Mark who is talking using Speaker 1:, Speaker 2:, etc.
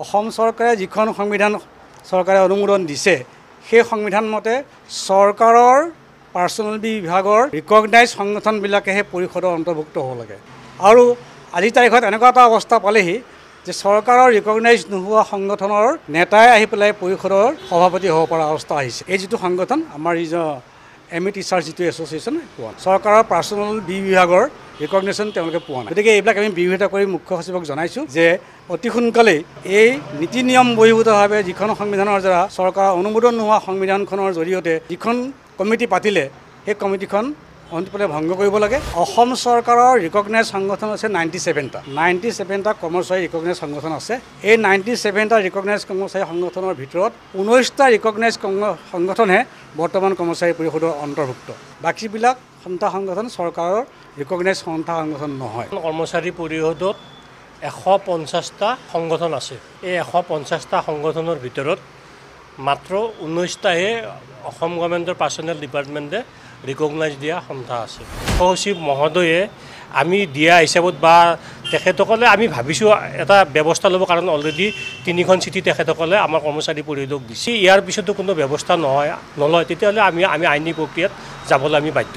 Speaker 1: অসম চৰকাৰে যিখন সংবিধান চৰকাৰে অনুমোদন দিছে সেই সংবিধান মতে চৰকাৰৰ পাৰ্চনেল বিভাগৰ ৰিকগনাইজ সংগঠনবিলাকেহে পৰিষদৰ অন্তৰ্ভুক্ত হ'ব লাগে। আৰু আজি তাৰিখত এনেকুৱা এটা অৱস্থা পালেহি যে চৰকাৰৰ ৰিকগনাইজ নোহোৱা সংগঠনৰ নেতাই আহি পেলাই পৰিষদৰ সভাপতি হ'ব পৰা অৱস্থা আহিছে। এই যিটো সংগঠন আমাৰ এম ই টিচাৰ্ছ যিটো এছ'চিয়েশ্যন পোৱা চৰকাৰৰ পাৰ্চনেল বিভাগৰ ৰিকগনেশ্যন তেওঁলোকে পোৱা নাই। গতিকে এইবিলাক আমি বিৰোধিত কৰি মুখ্য সচিবক জনাইছোঁ যে অতি সোনকালেই এই নীতি নিয়ম বহিৰ্ভূতভাৱে যিখন সংবিধানৰ দ্বাৰা চৰকাৰৰ অনুমোদন নোহোৱা সংবিধানখনৰ জৰিয়তে যিখন কমিটি পাতিলে সেই কমিটিখন অন্তপলে ভংগ কৰিব লাগে। অসম চৰকাৰৰ ৰিকগনাইজ সংগঠন আছে 97টা কৰ্মচাৰী ৰিকগনাইজ সংগঠন আছে। এই 97টা ৰিকগনাইজ কৰ্মচাৰী সংগঠনৰ ভিতৰত 19টা ৰিকগনাইজ সংগঠনহে বৰ্তমান কৰ্মচাৰী পৰিষদৰ অন্তৰ্ভুক্ত। বাকীবিলাক সন্থা সংগঠন চৰকাৰৰ ৰিকগনাইজ সন্থা সংগঠন নহয়।
Speaker 2: কৰ্মচাৰী পৰিষদত 150টা সংগঠন আছে। এই 150টা সংগঠনৰ ভিতৰত মাত্ৰ 19টাহে অসম গভৰ্ণমেণ্টৰ পাৰ্চনেল ডিপাৰ্টমেণ্টে ৰিকগনাইজ দিয়া সন্থা আছে। সচিব মহোদয়ে আমি দিয়া হিচাপত বা তেখেতসকলে আমি ভাবিছোঁ এটা ব্যৱস্থা ল'ব, কাৰণ অলৰেডি 3খন চিঠি তেখেতসকলে আমাৰ কৰ্মচাৰী পৰিষদক দিছে। ইয়াৰ পিছতো কোনো ব্যৱস্থা নলয় তেতিয়াহ'লে আমি আইনী প্ৰক্ৰিয়াত যাবলৈ আমি বাধ্য।